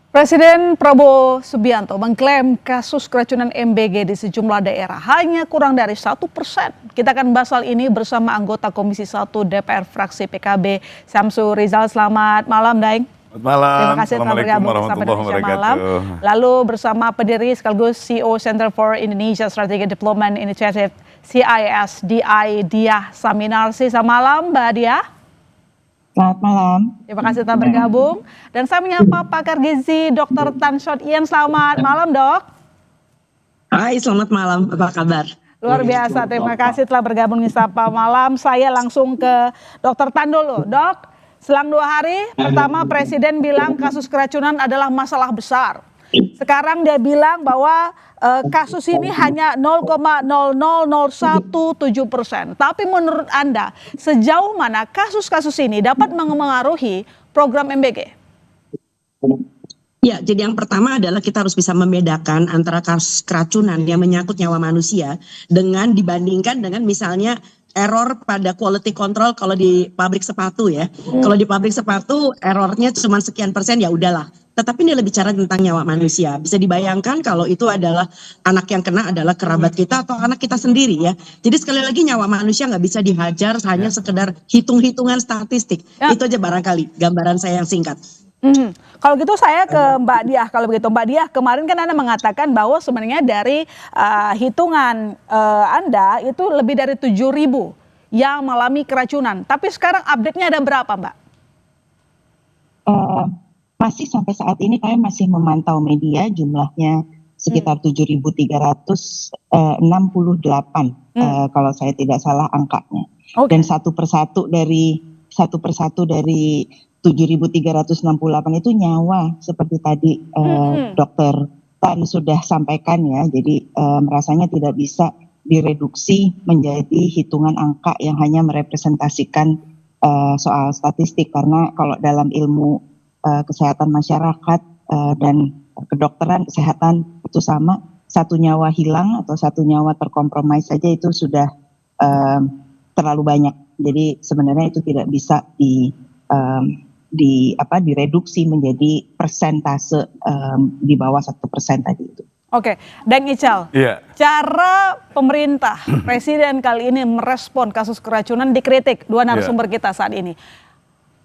Presiden Prabowo Subianto mengklaim kasus keracunan MBG di sejumlah daerah hanya kurang dari 1%. Kita akan bahas hal ini bersama anggota Komisi 1 DPR fraksi PKB, Syamsul Rizal. Selamat malam, Daeng. Selamat malam. Terima kasih telah bergabung bersama Indonesia Malam. Lalu bersama pendiri sekaligus CEO Center for Indonesia Strategic Development Initiative CISDI, Diah Saminarsi. Selamat malam, Mbak Diah. Selamat malam. Terima kasih telah bergabung. Dan saya menyapa pakar gizi Dr. Tan Shot Yen. Selamat malam, Dok. Hai, selamat malam. Apa kabar? Luar biasa. Terima kasih telah bergabung di Sapa Malam. Saya langsung ke Dr. Tan dulu. Dok, selang 2 hari pertama Presiden bilang kasus keracunan adalah masalah besar. Sekarang dia bilang bahwa kasus ini hanya 0,00017%. Tapi menurut Anda, sejauh mana kasus-kasus ini dapat mengaruhi program MBG? Ya, jadi yang pertama adalah kita harus bisa membedakan antara kasus keracunan yang menyangkut nyawa manusia dengan dibandingkan dengan misalnya error pada quality control kalau di pabrik sepatu ya. Kalau di pabrik sepatu errornya cuma sekian persen ya udahlah. Tetapi ini lebih bicara tentang nyawa manusia. Bisa dibayangkan kalau itu adalah anak yang kena adalah kerabat kita atau anak kita sendiri ya. Jadi sekali lagi nyawa manusia nggak bisa dihajar hanya sekedar hitung-hitungan statistik. Itu aja barangkali gambaran saya yang singkat. Kalau gitu saya ke Mbak Diah. Kalau begitu Mbak Diah, kemarin kan Anda mengatakan bahwa sebenarnya dari hitungan Anda itu lebih dari 7.000 yang mengalami keracunan. Tapi sekarang update-nya ada berapa, Mbak? Masih sampai saat ini kami masih memantau media, jumlahnya sekitar 7.368 kalau saya tidak salah angkanya. Dan satu persatu dari 7.368 itu nyawa seperti tadi Dokter Tan sudah sampaikan ya. Jadi rasanya tidak bisa direduksi menjadi hitungan angka yang hanya merepresentasikan soal statistik, karena kalau dalam ilmu kesehatan masyarakat dan kedokteran kesehatan itu sama, satu nyawa hilang atau satu nyawa terkompromis saja itu sudah terlalu banyak. Jadi sebenarnya itu tidak bisa direduksi menjadi persentase di bawah 1% tadi itu. Oke, Deng Ical, cara pemerintah Presiden kali ini merespon kasus keracunan dikritik dua narasumber kita saat ini.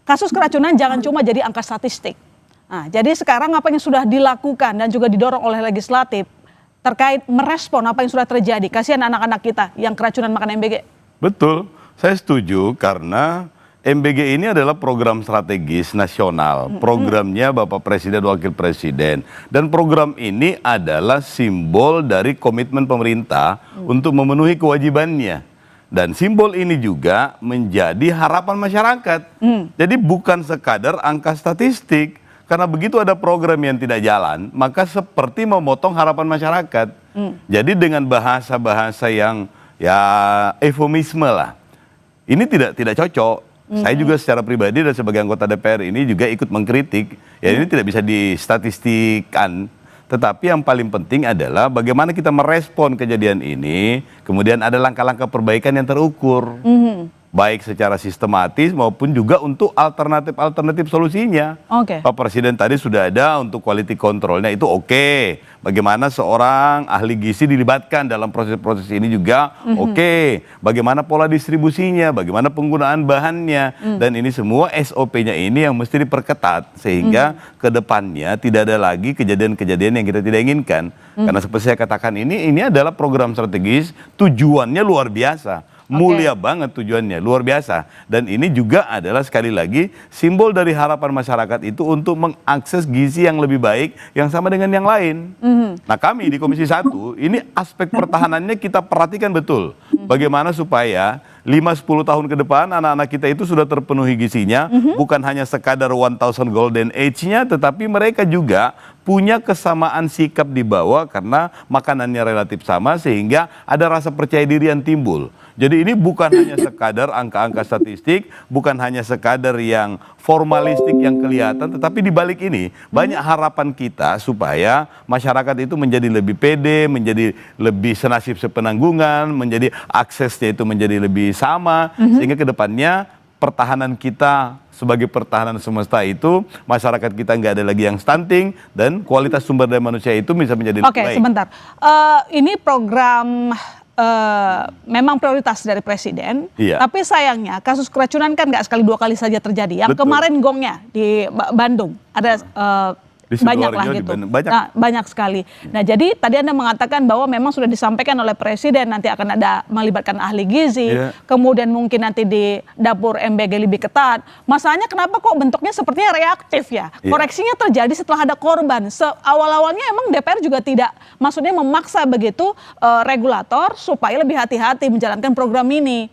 Kasus keracunan jangan cuma jadi angka statistik. Nah, jadi sekarang apa yang sudah dilakukan dan juga didorong oleh legislatif terkait merespon apa yang sudah terjadi. Kasihan anak-anak kita yang keracunan makan MBG. Betul, saya setuju karena MBG ini adalah program strategis nasional. Programnya Bapak Presiden, Wakil Presiden. Dan program ini adalah simbol dari komitmen pemerintah untuk memenuhi kewajibannya. Dan simbol ini juga menjadi harapan masyarakat. Jadi bukan sekadar angka statistik. Karena begitu ada program yang tidak jalan, maka seperti memotong harapan masyarakat. Jadi dengan bahasa-bahasa yang ya eufemisme lah. Ini tidak cocok. Saya juga secara pribadi dan sebagai anggota DPR ini juga ikut mengkritik. Ya ini tidak bisa distatistikkan. Tetapi yang paling penting adalah bagaimana kita merespon kejadian ini, kemudian ada langkah-langkah perbaikan yang terukur, baik secara sistematis maupun juga untuk alternatif solusinya. Pak Presiden tadi sudah ada untuk quality controlnya itu oke. Bagaimana seorang ahli gizi dilibatkan dalam proses-proses ini juga oke. Bagaimana pola distribusinya, bagaimana penggunaan bahannya, dan ini semua SOP-nya ini yang mesti diperketat sehingga ke depannya tidak ada lagi kejadian-kejadian yang kita tidak inginkan. Karena seperti saya katakan ini adalah program strategis, tujuannya luar biasa. Mulia banget tujuannya, luar biasa. Dan ini juga adalah sekali lagi simbol dari harapan masyarakat itu untuk mengakses gizi yang lebih baik yang sama dengan yang lain. Nah kami di Komisi 1 ini aspek pertahanannya kita perhatikan betul. Bagaimana supaya 5-10 tahun ke depan anak-anak kita itu sudah terpenuhi gizinya, bukan hanya sekadar 1000 golden age-nya, tetapi mereka juga punya kesamaan sikap di bawah karena makanannya relatif sama sehingga ada rasa percaya diri yang timbul. Jadi ini bukan hanya sekadar angka-angka statistik, bukan hanya sekadar yang formalistik yang kelihatan, tetapi di balik ini banyak harapan kita supaya masyarakat itu menjadi lebih pede, menjadi lebih senasib sepenanggungan, menjadi aksesnya itu menjadi lebih sama, sehingga ke depannya pertahanan kita sebagai pertahanan semesta itu, masyarakat kita nggak ada lagi yang stunting, dan kualitas sumber daya manusia itu bisa menjadi lebih baik. Oke, sebentar. Ini program memang prioritas dari Presiden, tapi sayangnya kasus keracunan kan nggak sekali dua kali saja terjadi. Yang kemarin gongnya di Bandung ada banyak lah gitu, banyak sekali. Nah, jadi tadi Anda mengatakan bahwa memang sudah disampaikan oleh Presiden nanti akan ada melibatkan ahli gizi, kemudian mungkin nanti di dapur MBG lebih ketat. Masalahnya kenapa kok bentuknya sepertinya reaktif ya? Koreksinya terjadi setelah ada korban. Awal-awalnya emang DPR juga tidak, maksudnya memaksa begitu regulator supaya lebih hati-hati menjalankan program ini.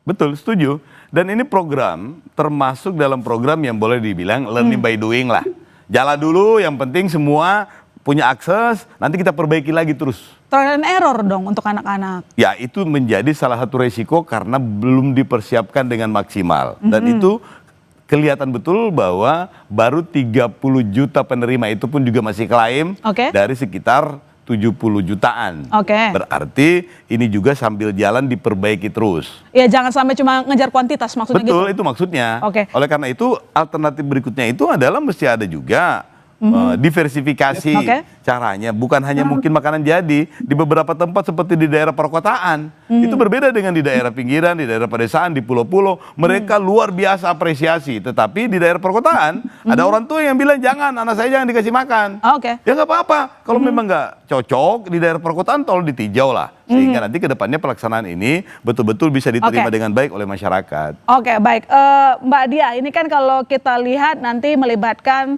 Betul, setuju. Dan ini program termasuk dalam program yang boleh dibilang learning by doing lah. Jalan dulu, yang penting semua punya akses, nanti kita perbaiki lagi terus. Trial and error dong untuk anak-anak. Ya, itu menjadi salah satu resiko karena belum dipersiapkan dengan maksimal. Dan itu kelihatan betul bahwa baru 30 juta penerima itu pun juga masih klaim dari sekitar 70 jutaan. Berarti ini juga sambil jalan diperbaiki terus. Ya, jangan sampai cuma ngejar kuantitas maksudnya. Betul, gitu. Itu maksudnya. Oleh karena itu alternatif berikutnya itu adalah mesti ada juga diversifikasi caranya. Bukan hanya mungkin makanan jadi. Di beberapa tempat seperti di daerah perkotaan, itu berbeda dengan di daerah pinggiran, di daerah pedesaan, di pulau-pulau. Mereka luar biasa apresiasi. Tetapi di daerah perkotaan, ada orang tua yang bilang, jangan, anak saya jangan dikasih makan. Ya nggak apa-apa. Kalau memang nggak cocok, di daerah perkotaan tolong ditinjau lah. Sehingga nanti ke depannya pelaksanaan ini betul-betul bisa diterima dengan baik oleh masyarakat. Baik. Mbak Dia, ini kan kalau kita lihat nanti melibatkan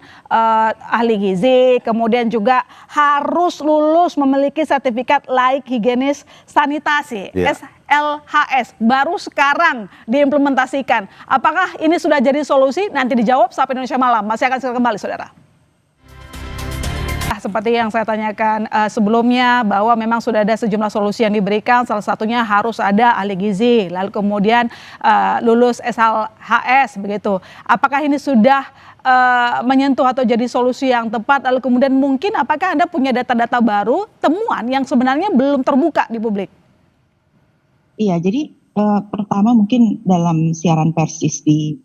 ahli gizi, kemudian juga harus lulus memiliki sertifikat layak higienis sanitasi, SLHS, baru sekarang diimplementasikan. Apakah ini sudah jadi solusi? Nanti dijawab Sapa Indonesia Malam. Masih akan segera kembali, saudara. Seperti yang saya tanyakan sebelumnya, bahwa memang sudah ada sejumlah solusi yang diberikan, salah satunya harus ada ahli gizi, lalu kemudian lulus SLHS begitu. Apakah ini sudah menyentuh atau jadi solusi yang tepat, lalu kemudian mungkin apakah Anda punya data-data baru, temuan yang sebenarnya belum terbuka di publik? Iya, jadi pertama mungkin dalam siaran persis di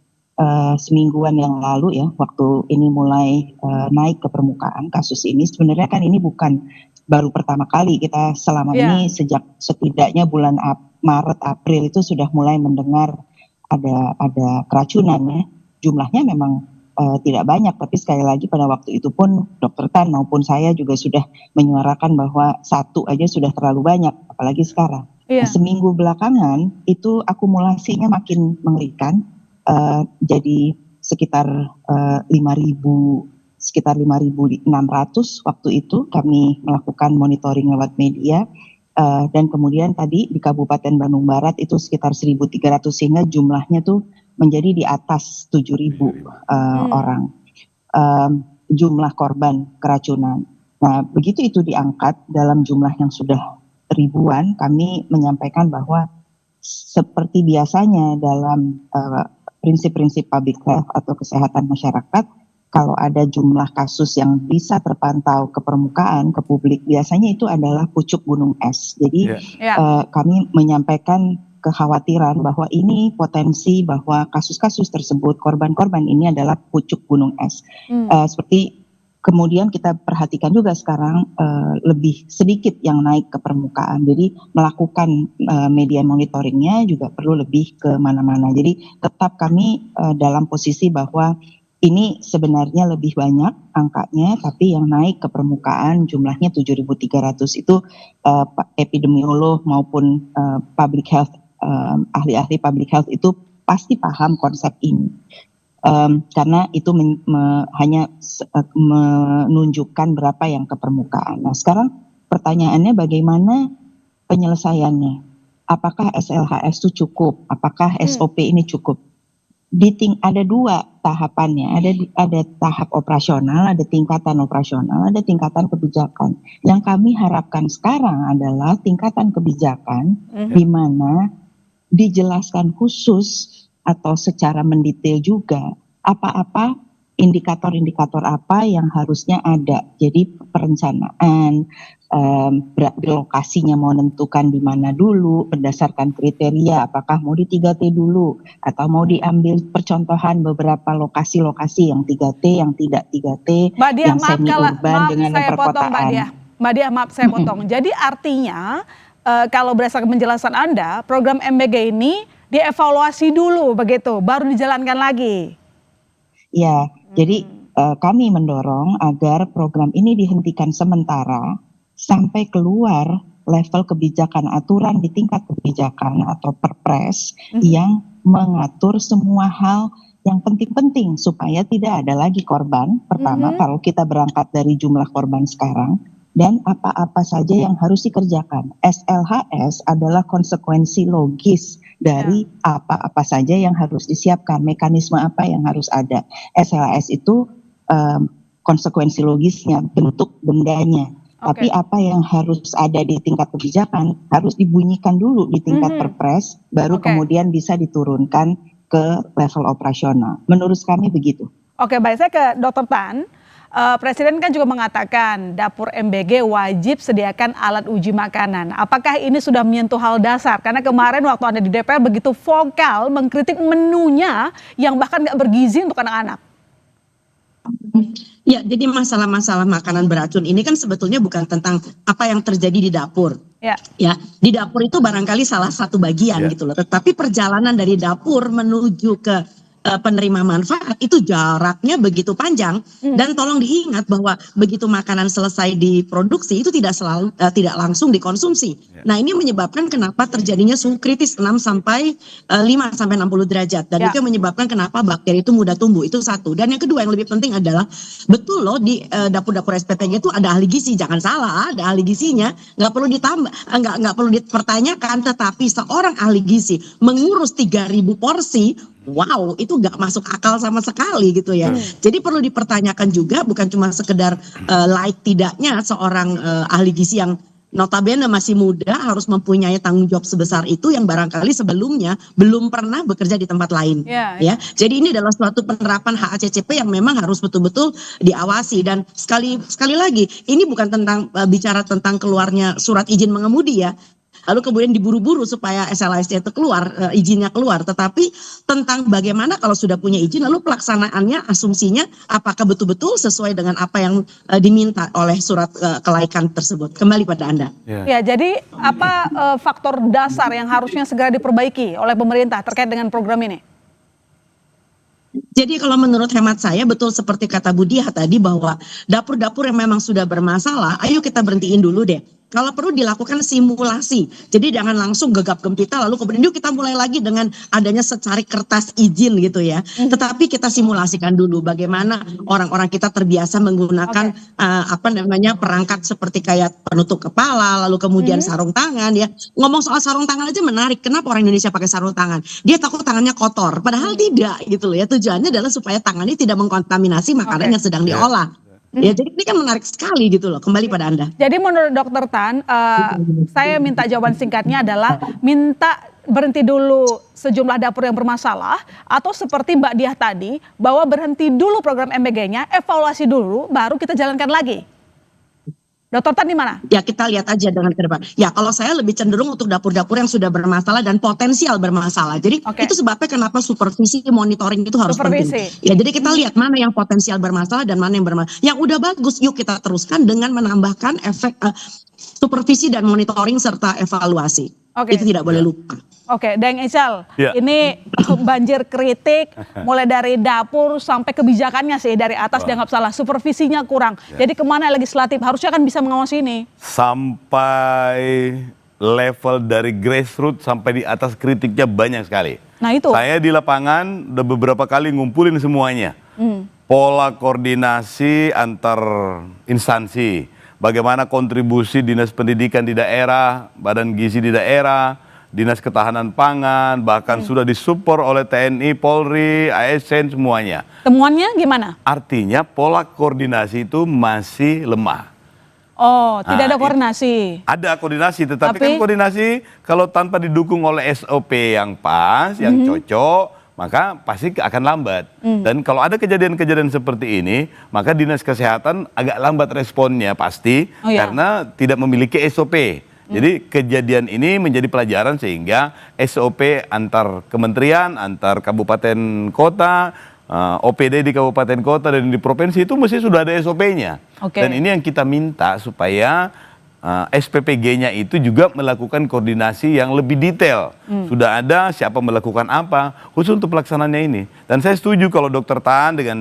semingguan yang lalu ya, waktu ini mulai naik ke permukaan kasus ini, sebenarnya kan ini bukan baru pertama kali, kita selama ini sejak setidaknya bulan Maret April itu sudah mulai mendengar ada keracunan ya. Jumlahnya memang tidak banyak, tapi sekali lagi pada waktu itu pun Dr. Tan maupun saya juga sudah menyuarakan bahwa satu aja sudah terlalu banyak, apalagi sekarang. Nah, seminggu belakangan itu akumulasinya makin mengerikan. Jadi sekitar 5.600 waktu itu kami melakukan monitoring lewat media, dan kemudian tadi di Kabupaten Bandung Barat itu sekitar 1.300, sehingga jumlahnya tuh menjadi di atas 7.000 orang jumlah korban keracunan. Nah, begitu itu diangkat dalam jumlah yang sudah ribuan, kami menyampaikan bahwa seperti biasanya dalam prinsip-prinsip public health atau kesehatan masyarakat, kalau ada jumlah kasus yang bisa terpantau ke permukaan, ke publik, biasanya itu adalah pucuk gunung es. Jadi kami menyampaikan kekhawatiran bahwa ini potensi bahwa kasus-kasus tersebut, korban-korban ini adalah pucuk gunung es. Seperti kemudian kita perhatikan juga sekarang lebih sedikit yang naik ke permukaan. Jadi melakukan media monitoringnya juga perlu lebih ke mana-mana. Jadi tetap kami dalam posisi bahwa ini sebenarnya lebih banyak angkanya, tapi yang naik ke permukaan jumlahnya 7.300 itu epidemiolog maupun public health, ahli-ahli public health itu pasti paham konsep ini. Karena itu hanya menunjukkan berapa yang ke permukaan. Nah, sekarang pertanyaannya bagaimana penyelesaiannya? Apakah SLHS itu cukup? Apakah SOP ini cukup? Ada dua tahapannya, ada tahap operasional, ada tingkatan operasional, ada tingkatan kebijakan. Yang kami harapkan sekarang adalah tingkatan kebijakan di mana dijelaskan khusus atau secara mendetail juga apa-apa indikator-indikator apa yang harusnya ada. Jadi perencanaan, lokasinya mau menentukan di mana dulu, berdasarkan kriteria, apakah mau di 3T dulu, atau mau diambil percontohan beberapa lokasi-lokasi yang 3T, yang tidak 3T, Mbak Diah, yang semi urban dengan yang perkotaan. Mbak Diah, maaf saya potong. Jadi artinya kalau berdasarkan penjelasan Anda, program MBG ini dievaluasi dulu begitu, baru dijalankan lagi. Ya, jadi kami mendorong agar program ini dihentikan sementara sampai keluar level kebijakan aturan di tingkat kebijakan atau perpres yang mengatur semua hal yang penting-penting supaya tidak ada lagi korban. Pertama, kalau kita berangkat dari jumlah korban sekarang, dan apa-apa saja yang harus dikerjakan. SLHS adalah konsekuensi logis dari apa-apa saja yang harus disiapkan, mekanisme apa yang harus ada. SLHS itu konsekuensi logisnya, bentuk bendanya. Tapi apa yang harus ada di tingkat kebijakan harus dibunyikan dulu di tingkat perpres, baru kemudian bisa diturunkan ke level operasional. Menurut kami begitu. Oke, baik, saya ke Dr. Tan. Presiden kan juga mengatakan dapur MBG wajib sediakan alat uji makanan. Apakah ini sudah menyentuh hal dasar? Karena kemarin waktu Anda di DPR begitu vokal mengkritik menunya yang bahkan nggak bergizi untuk anak-anak. Ya, jadi masalah-masalah makanan beracun ini kan sebetulnya bukan tentang apa yang terjadi di dapur. Ya, di dapur itu barangkali salah satu bagian gitu loh. Tetapi perjalanan dari dapur menuju ke penerima manfaat itu jaraknya begitu panjang, dan tolong diingat bahwa begitu makanan selesai diproduksi itu tidak langsung dikonsumsi. Nah, ini menyebabkan kenapa terjadinya suhu kritis 6 sampai 5 sampai 60 derajat, dan itu menyebabkan kenapa bakteri itu mudah tumbuh. Itu satu. Dan yang kedua yang lebih penting adalah betul loh di dapur-dapur SPTG itu ada ahli gizi, jangan salah, ada ahli gizinya, nggak perlu ditambah, nggak perlu dipertanyakan. Tetapi seorang ahli gizi mengurus 3.000 porsi, wow, itu nggak masuk akal sama sekali gitu ya. Jadi perlu dipertanyakan juga, bukan cuma sekedar laik tidaknya seorang ahli gizi yang notabene masih muda harus mempunyai tanggung jawab sebesar itu yang barangkali sebelumnya belum pernah bekerja di tempat lain. Ya, jadi ini adalah suatu penerapan HACCP yang memang harus betul-betul diawasi. Dan sekali lagi, ini bukan tentang bicara tentang keluarnya surat izin mengemudi ya, lalu kemudian diburu-buru supaya SLHS itu keluar, izinnya keluar. Tetapi tentang bagaimana kalau sudah punya izin, lalu pelaksanaannya, asumsinya apakah betul-betul sesuai dengan apa yang diminta oleh surat kelaikan tersebut. Kembali pada Anda. Ya, jadi apa faktor dasar yang harusnya segera diperbaiki oleh pemerintah terkait dengan program ini? Jadi kalau menurut hemat saya betul seperti kata Bu Diah tadi, bahwa dapur-dapur yang memang sudah bermasalah, ayo kita berhentiin dulu deh. Kalau perlu dilakukan simulasi, jadi jangan langsung gegap gempita lalu kemudian yuk kita mulai lagi dengan adanya secari kertas izin gitu ya. Tetapi kita simulasikan dulu bagaimana orang-orang kita terbiasa menggunakan perangkat seperti kayak penutup kepala, lalu kemudian sarung tangan ya. Ngomong soal sarung tangan aja menarik. Kenapa orang Indonesia pakai sarung tangan? Dia takut tangannya kotor, padahal tidak gitu loh ya. Tujuannya adalah supaya tangannya tidak mengkontaminasi makanan yang sedang diolah. Ya, jadi ini kan menarik sekali gitu loh. Kembali pada Anda. Jadi menurut Dr. Tan, saya minta jawaban singkatnya adalah minta berhenti dulu sejumlah dapur yang bermasalah, atau seperti Mbak Diah tadi, bahwa berhenti dulu program MBG-nya, evaluasi dulu, baru kita jalankan lagi. Dr. Tan di mana? Ya, kita lihat aja dengan ke depan. Ya, kalau saya lebih cenderung untuk dapur-dapur yang sudah bermasalah dan potensial bermasalah. Jadi itu sebabnya kenapa supervisi monitoring itu harus penting. Ya, jadi kita lihat mana yang potensial bermasalah dan mana yang bermasalah. Yang udah bagus, yuk kita teruskan dengan menambahkan efek supervisi dan monitoring serta evaluasi. Itu tidak boleh lupa. Deng Ical, ini banjir kritik mulai dari dapur sampai kebijakannya sih dari atas dianggap salah, supervisinya kurang. Jadi kemana legislatif harusnya kan bisa mengawasi ini? Sampai level dari grassroots sampai di atas kritiknya banyak sekali. Nah itu. Saya di lapangan udah beberapa kali ngumpulin semuanya. Pola koordinasi antar instansi, bagaimana kontribusi dinas pendidikan di daerah, badan gizi di daerah, dinas ketahanan pangan, bahkan sudah disupport oleh TNI, Polri, ASN semuanya. Temuannya gimana? Artinya pola koordinasi itu masih lemah. Oh, tidak ada koordinasi. Ada koordinasi, tetapi kan koordinasi kalau tanpa didukung oleh SOP yang pas, yang cocok, maka pasti akan lambat. Dan kalau ada kejadian-kejadian seperti ini, maka Dinas Kesehatan agak lambat responnya pasti, karena tidak memiliki SOP. Jadi kejadian ini menjadi pelajaran sehingga SOP antar kementerian, antar kabupaten kota, OPD di kabupaten kota dan di provinsi itu mesti sudah ada SOP-nya. Dan ini yang kita minta supaya SPPG-nya itu juga melakukan koordinasi yang lebih detail. Sudah ada siapa melakukan apa, khusus untuk pelaksanaannya ini. Dan saya setuju kalau Dr. Tan dengan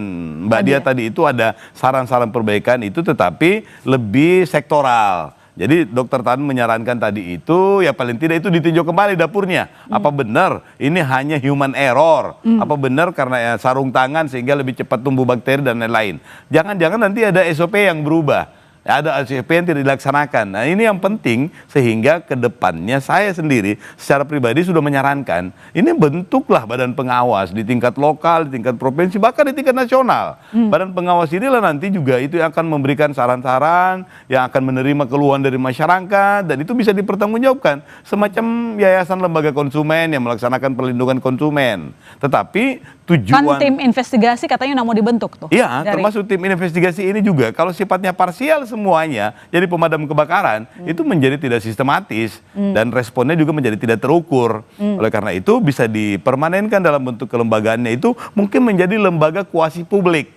Mbak Dia tadi itu ada saran-saran perbaikan itu, tetapi lebih sektoral. Jadi Dr. Tan menyarankan tadi itu, ya paling tidak itu ditinjau kembali dapurnya. Apa benar ini hanya human error? Apa benar karena sarung tangan sehingga lebih cepat tumbuh bakteri dan lain-lain? Jangan-jangan nanti ada SOP yang berubah. Ada SOP yang tidak dilaksanakan. Nah ini yang penting, sehingga ke depannya saya sendiri secara pribadi sudah menyarankan, ini bentuklah badan pengawas di tingkat lokal, di tingkat provinsi, bahkan di tingkat nasional. Badan pengawas inilah nanti juga itu yang akan memberikan saran-saran, yang akan menerima keluhan dari masyarakat, dan itu bisa dipertanggungjawabkan. Semacam yayasan lembaga konsumen yang melaksanakan perlindungan konsumen. Tetapi tujuan... Kan tim investigasi katanya mau dibentuk tuh. Iya, termasuk tim investigasi ini juga, kalau sifatnya parsial semuanya, jadi pemadam kebakaran, itu menjadi tidak sistematis, dan responnya juga menjadi tidak terukur. Oleh karena itu bisa dipermanenkan dalam bentuk kelembagaannya itu mungkin menjadi lembaga kuasi publik.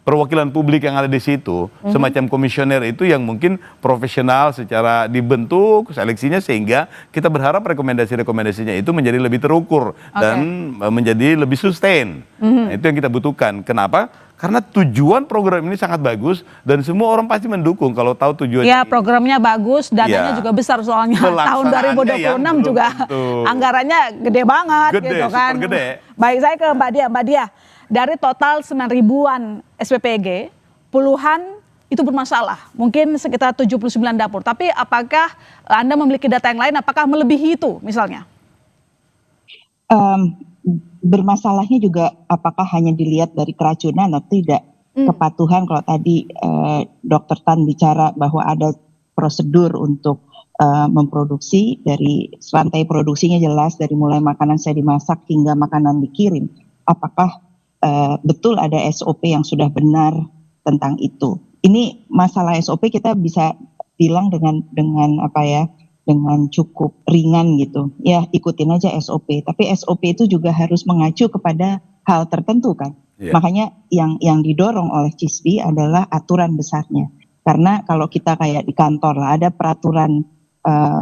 Perwakilan publik yang ada di situ, semacam komisioner itu yang mungkin profesional secara dibentuk seleksinya, sehingga kita berharap rekomendasi-rekomendasinya itu menjadi lebih terukur dan menjadi lebih sustain. Nah, itu yang kita butuhkan. Kenapa? Karena tujuan program ini sangat bagus dan semua orang pasti mendukung kalau tahu tujuannya. Ya, programnya bagus, dananya juga besar soalnya. Tahun 2026 juga anggarannya gede banget gitu kan. Gede. Baik, saya ke Mbak Dia. Mbak Dia, dari total 9 ribuan SPPG, puluhan itu bermasalah. Mungkin sekitar 79 dapur. Tapi apakah Anda memiliki data yang lain, apakah melebihi itu misalnya? Bermasalahnya juga apakah hanya dilihat dari keracunan atau tidak. Kepatuhan, kalau tadi Dr. Tan bicara bahwa ada prosedur untuk memproduksi, dari rantai produksinya jelas, dari mulai makanan saya dimasak hingga makanan dikirim. Apakah betul ada SOP yang sudah benar tentang itu? Ini masalah SOP kita bisa bilang dengan apa ya, dengan cukup ringan gitu. Ya, ikutin aja SOP. Tapi SOP itu juga harus mengacu kepada hal tertentu kan. Makanya yang didorong oleh CISBI adalah aturan besarnya. Karena kalau kita kayak di kantor lah, ada peraturan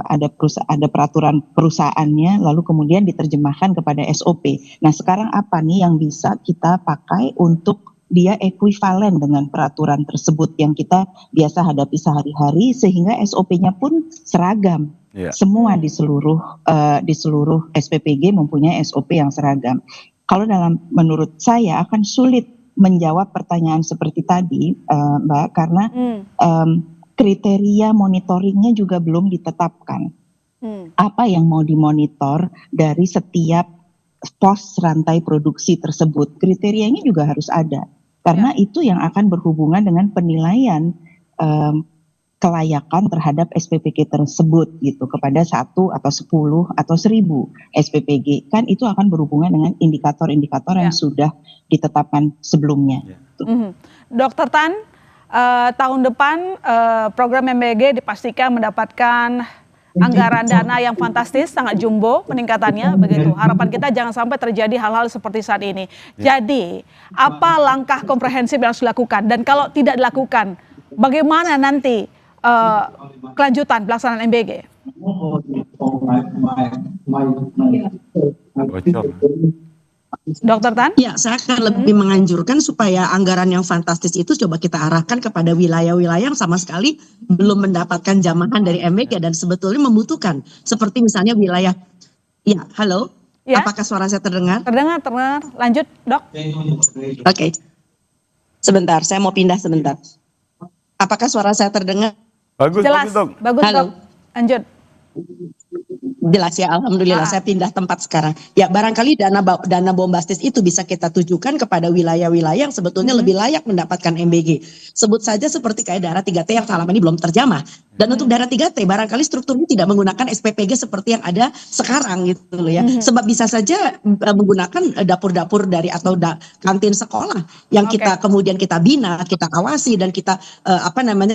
ada peraturan perusahaannya, lalu kemudian diterjemahkan kepada SOP. Nah, sekarang apa nih yang bisa kita pakai untuk dia ekuivalen dengan peraturan tersebut yang kita biasa hadapi sehari-hari, sehingga SOP-nya pun seragam. Semua di seluruh SPPG mempunyai SOP yang seragam. Kalau menurut saya akan sulit menjawab pertanyaan seperti tadi, Mbak, karena kriteria monitoringnya juga belum ditetapkan. Apa yang mau dimonitor dari setiap pos rantai produksi tersebut? Kriterianya juga harus ada. Karena itu yang akan berhubungan dengan penilaian kelayakan terhadap SPPG tersebut gitu, kepada 1 atau 10 atau 1000 SPPG. Kan itu akan berhubungan dengan indikator-indikator yang sudah ditetapkan sebelumnya. Dr. Tan, tahun depan program MBG dipastikan mendapatkan anggaran dana yang fantastis, sangat jumbo peningkatannya begitu. Harapan kita jangan sampai terjadi hal-hal seperti saat ini. Jadi, apa langkah komprehensif yang harus dilakukan? Dan kalau tidak dilakukan, bagaimana nanti kelanjutan pelaksanaan MBG? Dr. Tan? Ya, saya akan lebih menganjurkan supaya anggaran yang fantastis itu coba kita arahkan kepada wilayah-wilayah yang sama sekali belum mendapatkan jamahan dari MBG dan sebetulnya membutuhkan. Seperti misalnya wilayah, ya halo, apakah suara saya terdengar? Terdengar. Lanjut, Dok. Oke. Sebentar, saya mau pindah sebentar. Apakah suara saya terdengar? Bagus, jelas, Dok. Bagus, halo. Dok. Lanjut. Jelas ya, alhamdulillah saya pindah tempat sekarang. Ya, barangkali dana bombastis itu bisa kita tujukan kepada wilayah-wilayah yang sebetulnya lebih layak mendapatkan MBG. Sebut saja seperti kayak daerah 3T yang selama ini belum terjamah. Dan untuk daerah 3T barangkali strukturnya tidak menggunakan SPPG seperti yang ada sekarang gitu loh ya. Sebab bisa saja menggunakan dapur-dapur dari atau kantin sekolah yang kita kemudian kita bina, kita awasi dan kita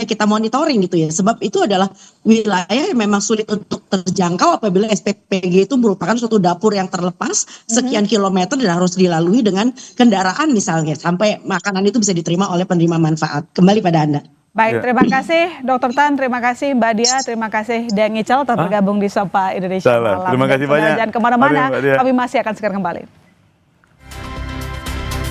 kita monitoring gitu ya. Sebab itu adalah wilayah yang memang sulit untuk terjangkau apabila SPPG itu merupakan suatu dapur yang terlepas sekian kilometer dan harus dilalui dengan kendaraan misalnya sampai makanan itu bisa diterima oleh penerima manfaat. Kembali pada Anda. Baik, terima kasih Dr. Tan, terima kasih Mbak Dia, terima kasih Deng Ical telah bergabung di Sapa Indonesia Malam. Terima kasih banyak. Jangan kemana-mana, kami masih akan segera kembali.